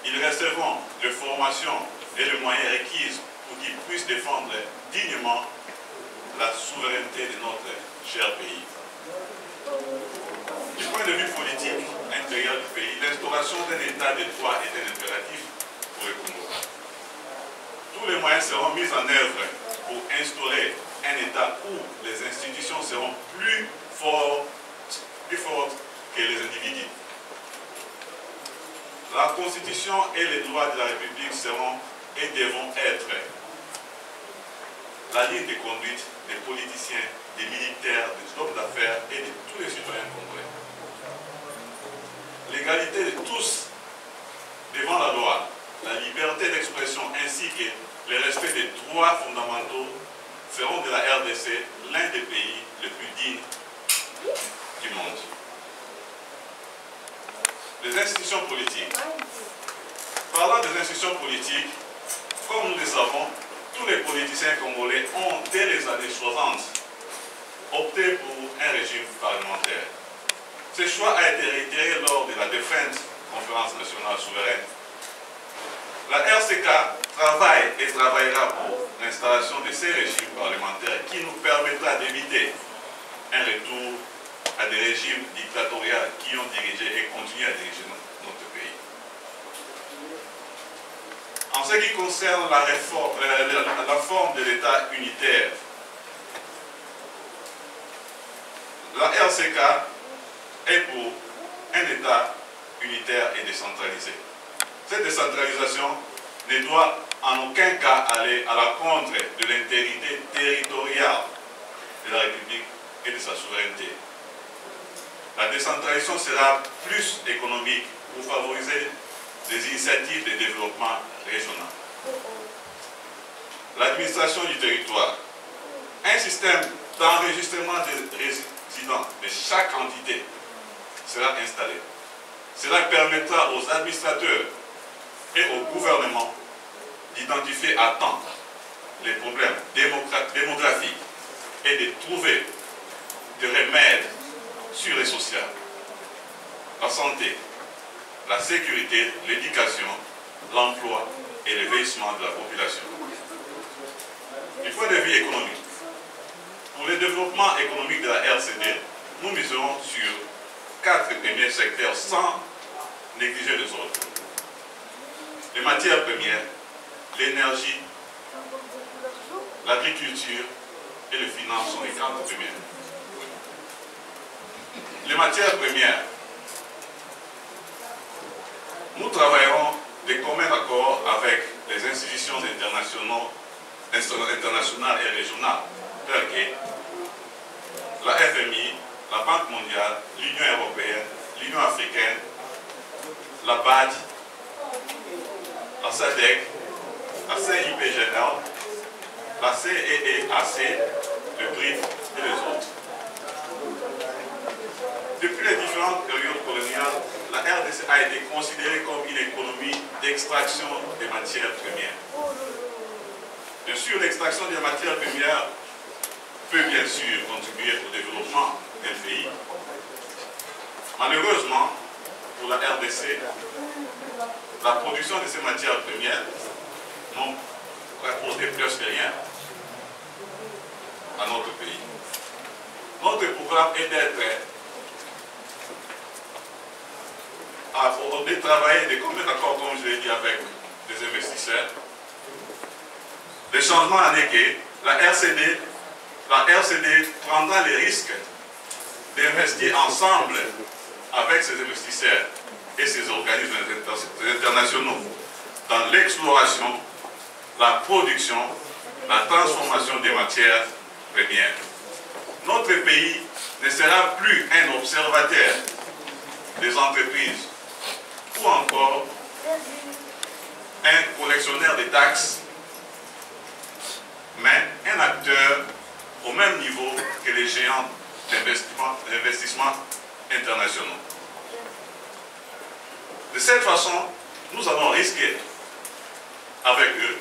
Ils recevront de formation et les moyens requis pour qu'ils puissent défendre dignement la souveraineté de notre cher pays. Du point de vue politique intérieur du pays, l'instauration d'un état de droit est un impératif pour le Congo. Tous les moyens seront mis en œuvre pour instaurer un état où les institutions seront plus fortes que les individus. La Constitution et les lois de la République seront et devront être la ligne de conduite des politiciens, des militaires, des hommes d'affaires et de tous les citoyens congolais. L'égalité de tous devant la loi, la liberté d'expression ainsi que le respect des droits fondamentaux feront de la RDC l'un des pays les plus dignes du monde. Les institutions politiques. Parlant des institutions politiques, comme nous le savons, tous les politiciens congolais ont, dès les années 60, opté pour un régime parlementaire. Ce choix a été réitéré lors de la défunte Conférence nationale souveraine. La RCK travaille et travaillera pour l'installation de ces régimes parlementaires qui nous permettra d'éviter un retour à des régimes dictatoriaux qui ont dirigé et continuent à diriger notre pays. En ce qui concerne la forme de l'État unitaire, la RCK est pour un État unitaire et décentralisé. Cette décentralisation ne doit en aucun cas aller à la contre de l'intégrité territoriale de la République et de sa souveraineté. La décentralisation sera plus économique pour favoriser des initiatives de développement régional. L'administration du territoire. Un système d'enregistrement des résidents de chaque entité sera installé. Cela permettra aux administrateurs et au gouvernement d'identifier à temps les problèmes démographiques et de trouver des remèdes sur les sociales, la santé, la sécurité, l'éducation, l'emploi et le vieillissement de la population. Du point de vue économique, pour le développement économique de la RCD, nous miserons sur 4 premiers secteurs sans négliger les autres. Les matières premières, l'énergie, l'agriculture et les finances sont les 4 premières. Les matières premières, nous travaillerons de commun accord avec les institutions internationales et régionales, telles que la FMI, la Banque mondiale, l'Union européenne, l'Union africaine, la BAD, la SADC, la CIPGL, la CEEAC, le BRIF et les autres. Depuis les différentes périodes coloniales, la RDC a été considérée comme une économie d'extraction des matières premières. Bien sûr, l'extraction des matières premières peut bien sûr contribuer au développement d'un pays. Malheureusement, pour la RDC, la production de ces matières premières n'ont rapporté presque rien à notre pays. Notre programme est de travailler de commun accord, comme je l'ai dit, avec des investisseurs. Le changement en est que la RCD prendra les risques d'investir ensemble avec ses investisseurs et ses organismes internationaux dans l'exploration, la production, la transformation des matières premières. Notre pays ne sera plus un observateur des entreprises ou encore un collectionneur de taxes, mais un acteur au même niveau que les géants d'investissement internationaux. De cette façon, nous allons risquer avec eux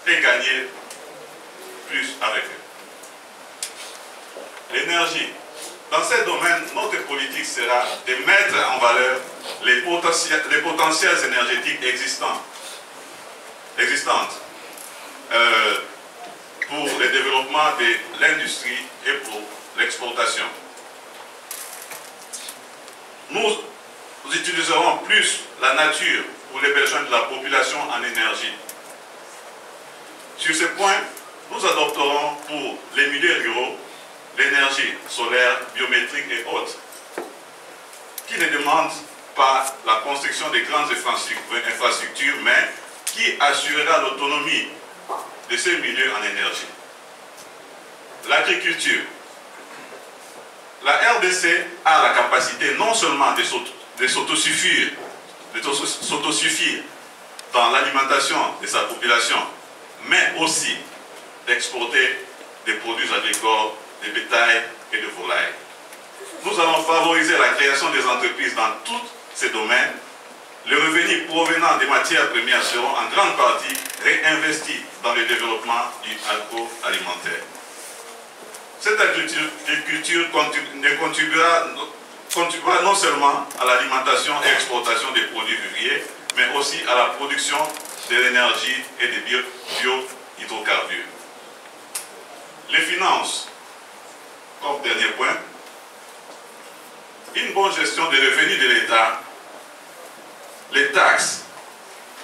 et gagner plus avec eux. L'énergie. Dans ce domaine, notre politique sera de mettre en valeur les potentiels énergétiques existantes pour le développement de l'industrie et pour l'exportation. Nous utiliserons plus la nature pour les besoins de la population en énergie. Sur ce point, nous adopterons pour les milieux ruraux l'énergie solaire, biométrique et autres, qui ne demandent pas la construction de grandes infrastructures, mais qui assurera l'autonomie de ces milieux en énergie. L'agriculture. La RDC a la capacité non seulement de s'autosuffire dans l'alimentation de sa population, mais aussi d'exporter des produits agricoles, de bétail et de volailles. Nous allons favoriser la création des entreprises dans tous ces domaines. Les revenus provenant des matières premières seront en grande partie réinvestis dans le développement du agroalimentaire. Cette agriculture contribuera non seulement à l'alimentation et l'exportation des produits vivriers, mais aussi à la production de l'énergie et des biohydrocarbures. Les finances, comme dernier point, une bonne gestion des revenus de l'État, les taxes,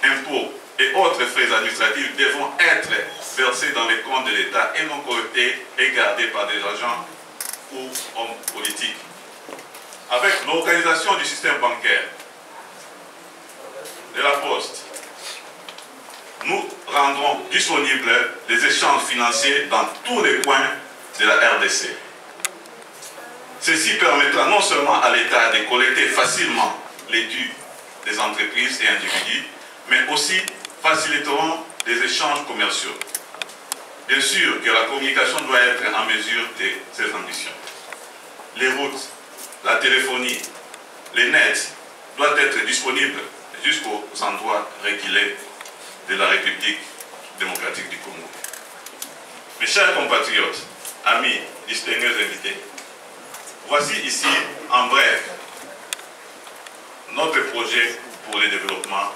impôts et autres frais administratifs devront être versés dans les comptes de l'État et non collectés et gardés par des agents ou hommes politiques. Avec l'organisation du système bancaire, de la Poste, nous rendrons disponibles les échanges financiers dans tous les coins de la RDC. Ceci permettra non seulement à l'État de collecter facilement les dus des entreprises et individus, mais aussi faciliteront les échanges commerciaux. Bien sûr que la communication doit être en mesure de ces ambitions. Les routes, la téléphonie, les nets doivent être disponibles jusqu'aux endroits reculés de la République démocratique du Congo. Mes chers compatriotes, amis, distingués invités, voici ici, en bref, notre projet pour le développement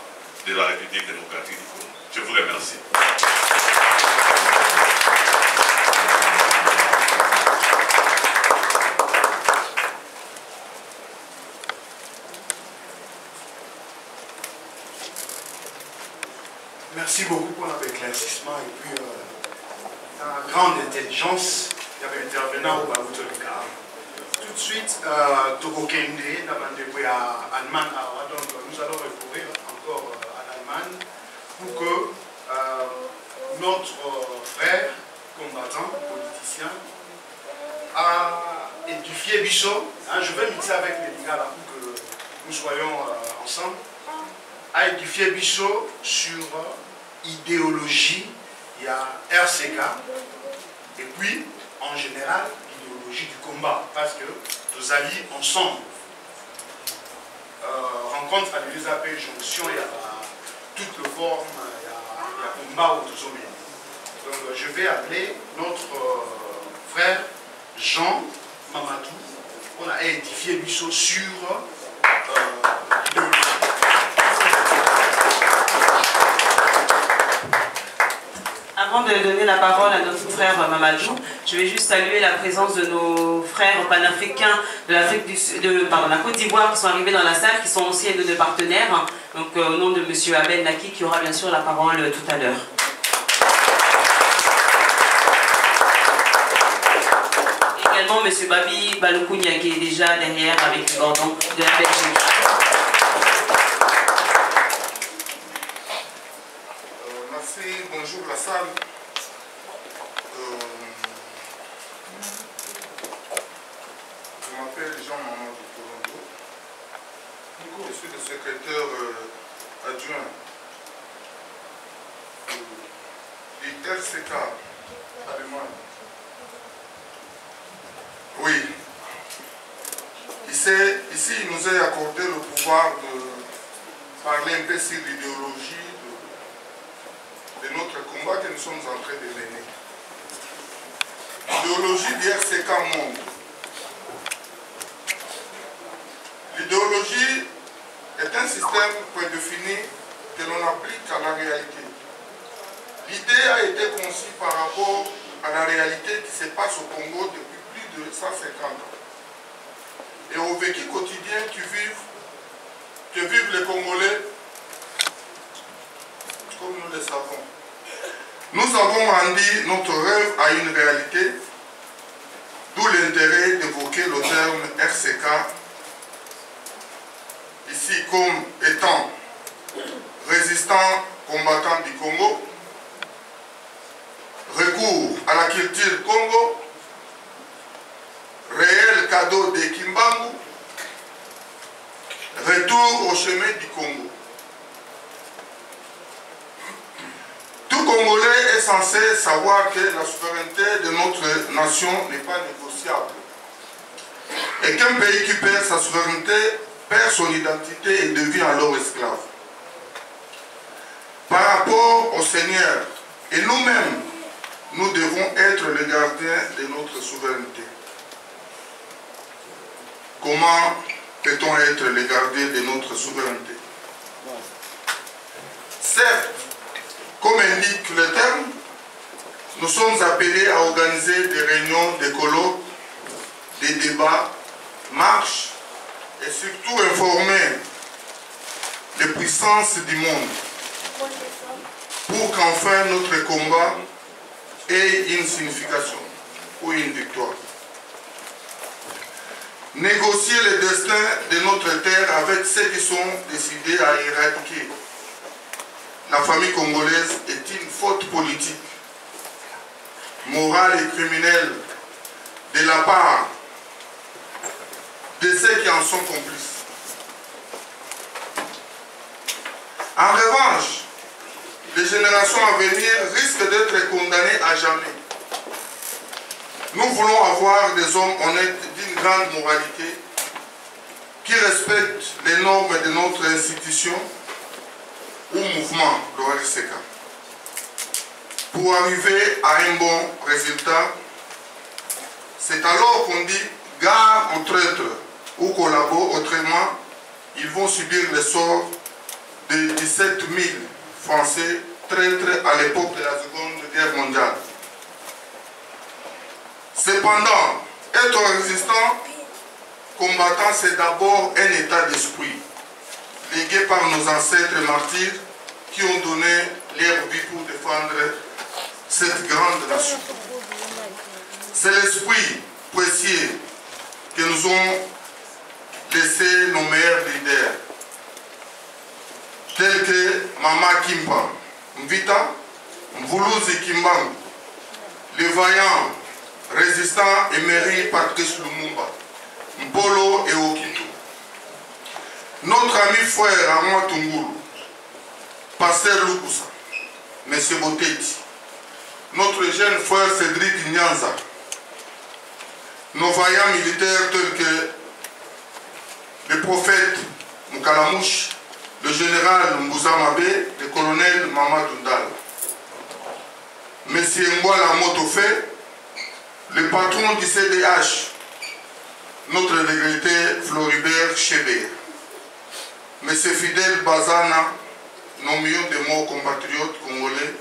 de la République démocratique du Congo. Je vous remercie. Merci beaucoup pour notre éclaircissement et puis la grande intelligence qui avait intervenant au Baouto de Car. Tout de suite, Togo Kende, donc nous allons recourir encore à l'Allemagne pour que notre frère combattant, politicien, a édifié Bissot. Je vais mixer avec les gars là pour que nous soyons ensemble. A édifié Bissot sur idéologie, il y a RCK, et puis en général l'idéologie du combat, parce que nous allions ensemble. Rencontre à l'USAP Jonction, il y a toutes les formes, il y a combat au Tozomé. Donc je vais appeler notre frère Jean Mamadou, on a édifié Bissot sur l'idéologie. Avant de donner la parole à notre frère Mamadou, je vais juste saluer la présence de nos frères panafricains de l'Afrique la Côte d'Ivoire qui sont arrivés dans la salle, qui sont aussi nos partenaires. Donc au nom de M. Abel Naki qui aura bien sûr la parole tout à l'heure. Également M. Babi Baloukouniak qui est déjà derrière avec le cordon de la Belgique. Merci, bonjour la salle. Je m'appelle Jean Mamadou Tolondo. Je suis le secrétaire adjoint du RCK Allemagne. Oui. Ici, il nous est accordé le pouvoir de parler un peu sur l'idéologie de notre combat que nous sommes en train de mener. L'idéologie du RCK Monde. L'idéologie est un système prédéfini que l'on applique à la réalité. L'idée a été conçue par rapport à la réalité qui se passe au Congo depuis plus de 150 ans. Et au vécu quotidien que vivent les Congolais, comme nous le savons. Nous avons rendu notre rêve à une réalité, d'où l'intérêt d'évoquer le terme RCK, ici comme étant résistant combattant du Congo, recours à la culture Congo, réel cadeau de Kimbangu, retour au chemin du Congo. Tout Congolais est censé savoir que la souveraineté de notre nation n'est pas négociable et qu'un pays qui perd sa souveraineté perd son identité et devient alors esclave. Par rapport au Seigneur et nous-mêmes, nous devons être les gardiens de notre souveraineté. Comment peut-on être les gardiens de notre souveraineté? Certes, comme indique le terme, nous sommes appelés à organiser des réunions, des colloques, des débats, marches et surtout informer les puissances du monde pour qu'enfin notre combat ait une signification ou une victoire. Négocier le destin de notre terre avec ceux qui sont décidés à éradiquer la famille congolaise est une faute politique, morale et criminelle de la part de ceux qui en sont complices. En revanche, les générations à venir risquent d'être condamnées à jamais. Nous voulons avoir des hommes honnêtes d'une grande moralité qui respectent les normes de notre institution ou mouvement, le RCK. pour arriver à un bon résultat. C'est alors qu'on dit gare aux traîtres ou collabos, autrement, ils vont subir le sort de 17 000 Français traîtres à l'époque de la Seconde Guerre mondiale. Cependant, être résistant, combattant, c'est d'abord un état d'esprit, légué par nos ancêtres martyrs qui ont donné leur vie pour défendre cette grande nation. C'est l'esprit précieux que nous ont laissé nos meilleurs leaders, tels que Mama Kimpa, Mvita, Mvuluzi Kimbang, le vaillant résistant Emery Patrice Lumumba, Mpolo et Okito. Notre ami frère Armand Tungulu, Pasteur Lukusa, M. Boteti, notre jeune frère Cédric Nyanza, nos vaillants militaires tels que le prophète Moukalamouche, le général Mbouza Mabé, le colonel Mamadou Ndal, M. Ngwala Motofé, le patron du CDH, notre regretté Floribert Chébert, M. Fidel Bazana, nos millions de morts compatriotes congolais,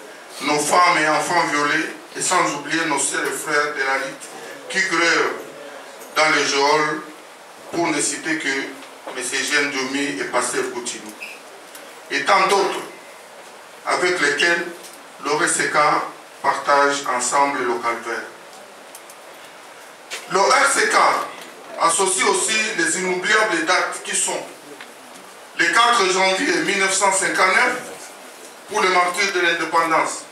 nos femmes et enfants violés, et sans oublier nos sœurs et frères de la lutte qui greurent dans les geôles, pour ne citer que M. Jean Diomi et Pasteur Koutinou, et tant d'autres avec lesquels l'ORCK partage ensemble le calvaire. Le RCK associe aussi les inoubliables dates qui sont le 4 janvier 1959 pour le martyr de l'indépendance,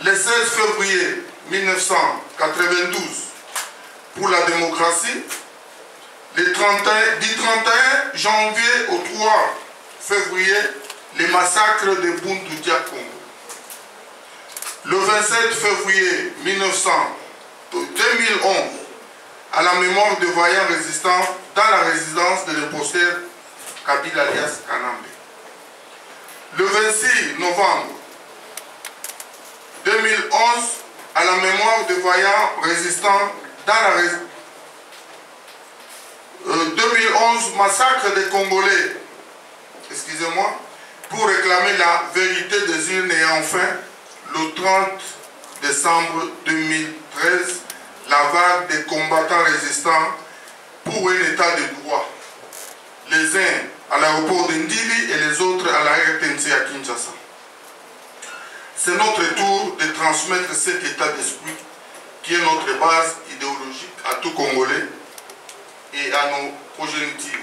le 16 février 1992 pour la démocratie, du 31 janvier au 3 février, les massacres de Bundu Dia Congo. Le 27 février 2011, à la mémoire de vaillants résistants dans la résidence de l'imposteur Kabila alias Kanambe. Le 26 novembre 2011, à la mémoire de vaillants résistants dans la résidence 2011, massacre des Congolais, excusez-moi, pour réclamer la vérité des urnes, et enfin, le 30 décembre 2013, la vague des combattants résistants pour un état de droit. Les uns à l'aéroport de Ndili et les autres à la RTNC à Kinshasa. C'est notre tour de transmettre cet état d'esprit qui est notre base idéologique à tout Congolais et à nos progénitures.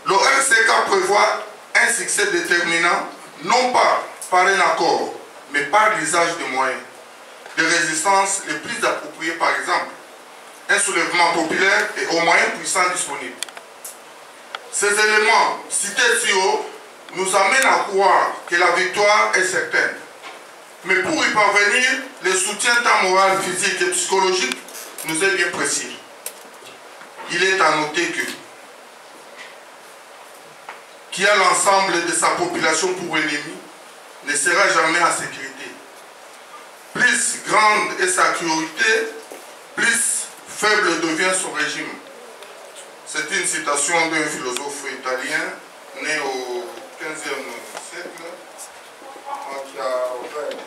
Le RCK prévoit un succès déterminant, non pas par un accord, mais par l'usage des moyens de résistance les plus appropriés, par exemple, un soulèvement populaire et aux moyens puissants disponibles. Ces éléments cités si haut nous amènent à croire que la victoire est certaine. Mais pour y parvenir, le soutien tant moral, physique et psychologique nous est bien précieux. Il est à noter que qui a l'ensemble de sa population pour ennemi ne sera jamais en sécurité. Plus grande est sa cruauté, plus faible devient son régime. C'est une citation d'un philosophe italien né au XVe siècle, Machiavelli.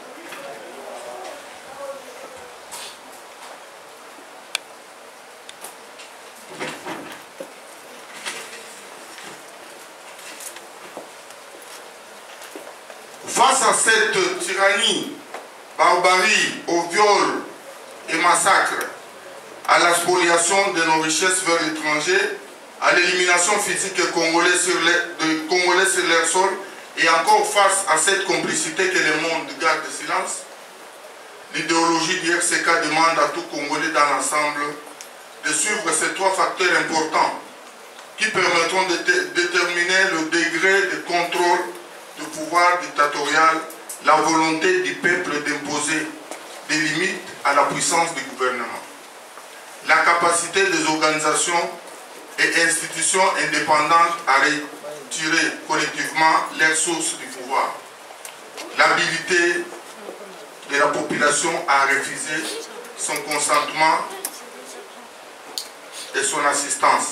Face à cette tyrannie, barbarie, au viol et massacre, à la spoliation de nos richesses vers l'étranger, à l'élimination physique de Congolais sur leur sol, et encore face à cette complicité que le monde garde de silence, l'idéologie du RCK demande à tout Congolais dans l'ensemble de suivre ces trois facteurs importants qui permettront de déterminer le degré de contrôle du pouvoir dictatorial, la volonté du peuple d'imposer des limites à la puissance du gouvernement, la capacité des organisations et institutions indépendantes à retirer collectivement leurs sources du pouvoir, l'habilité de la population à refuser son consentement et son assistance.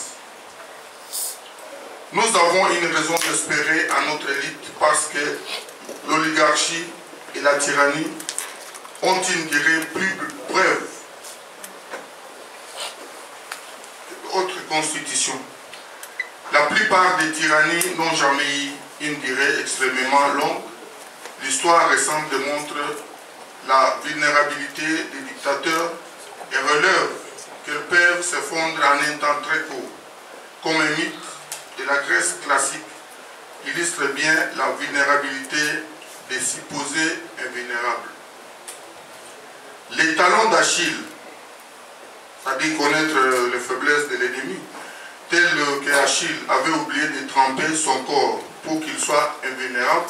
Nous avons une raison d'espérer à notre élite parce que l'oligarchie et la tyrannie ont une durée plus brève que d'autres constitutions. La plupart des tyrannies n'ont jamais eu une durée extrêmement longue. L'histoire récente démontre la vulnérabilité des dictateurs et relève qu'ils peuvent se fondre en un temps très court. Comme un mythe de la Grèce classique illustre bien la vulnérabilité des supposés invulnérables. Les talons d'Achille, c'est-à-dire connaître les faiblesses de l'ennemi, tel que Achille avait oublié de tremper son corps pour qu'il soit invulnérable,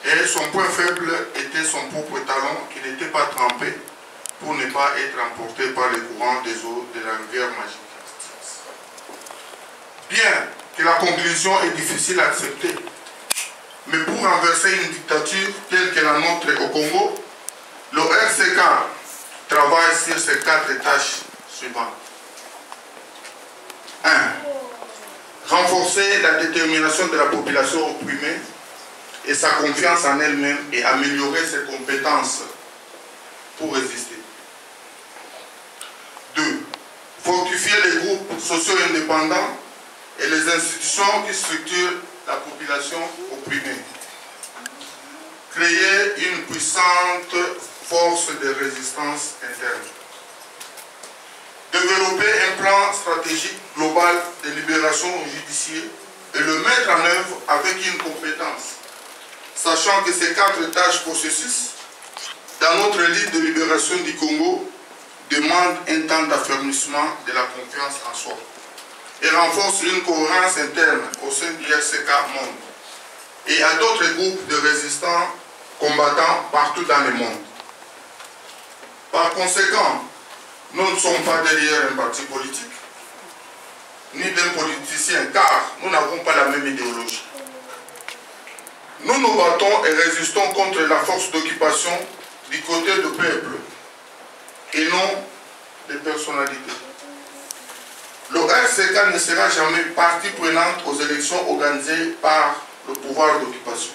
et son point faible était son propre talon qui n'était pas trempé pour ne pas être emporté par les courants des eaux de la rivière magique. Bien que la conclusion est difficile à accepter, mais pour renverser une dictature telle que la nôtre au Congo, le RCK travaille sur ces 4 tâches suivantes. 1. Renforcer la détermination de la population opprimée et sa confiance en elle-même et améliorer ses compétences pour résister. 2. Fortifier les groupes sociaux indépendants et les institutions qui structurent la population opprimée. Créer une puissante force de résistance interne. Développer un plan stratégique global de libération judiciaire et le mettre en œuvre avec une compétence, sachant que ces 4 tâches processus dans notre livre de libération du Congo demandent un temps d'affermissement de la confiance en soi et renforcent une cohérence interne au sein du RCK Monde et à d'autres groupes de résistants combattants partout dans le monde. Par conséquent, nous ne sommes pas derrière un parti politique, ni d'un politicien, car nous n'avons pas la même idéologie. Nous nous battons et résistons contre la force d'occupation du côté du peuple et non des personnalités. Le RCK ne sera jamais partie prenante aux élections organisées par le pouvoir d'occupation.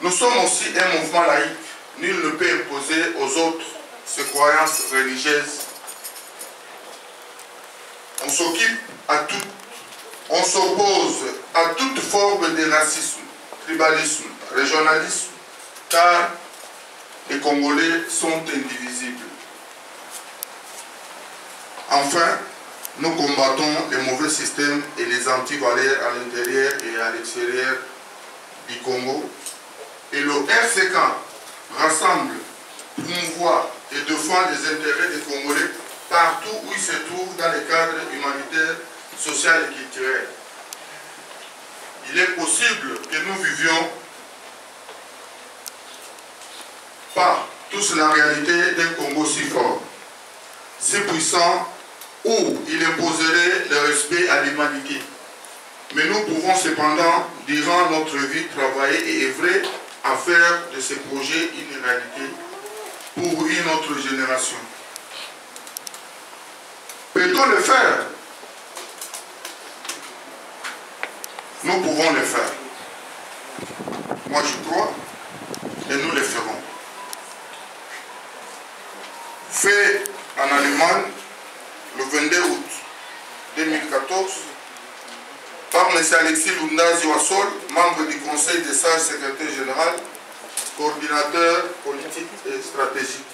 Nous sommes aussi un mouvement laïque. Nul ne peut imposer aux autres ses croyances religieuses. On s'occupe à tout, on s'oppose à toute forme de racisme, tribalisme, régionalisme, car les Congolais sont indivisibles. Enfin, nous combattons les mauvais systèmes et les antivaleurs à l'intérieur et à l'extérieur du Congo. Et le RCK rassemble, promouvoit et défend les intérêts des Congolais partout où ils se trouvent dans les cadres humanitaires, sociaux et culturels. Il est possible que nous vivions pas tous la réalité d'un Congo si fort, si puissant, où il imposerait le respect à l'humanité. Mais nous pouvons cependant, durant notre vie, travailler et œuvrer à faire de ces projets une réalité pour une autre génération. Peut-on le faire? Nous pouvons le faire. Moi je crois et nous le ferons. Fait en Allemagne le 22 août 2014 par M. Alexis Lundazi Wassol, membre du Conseil des sages, secrétaire général, coordinateur politique et stratégique.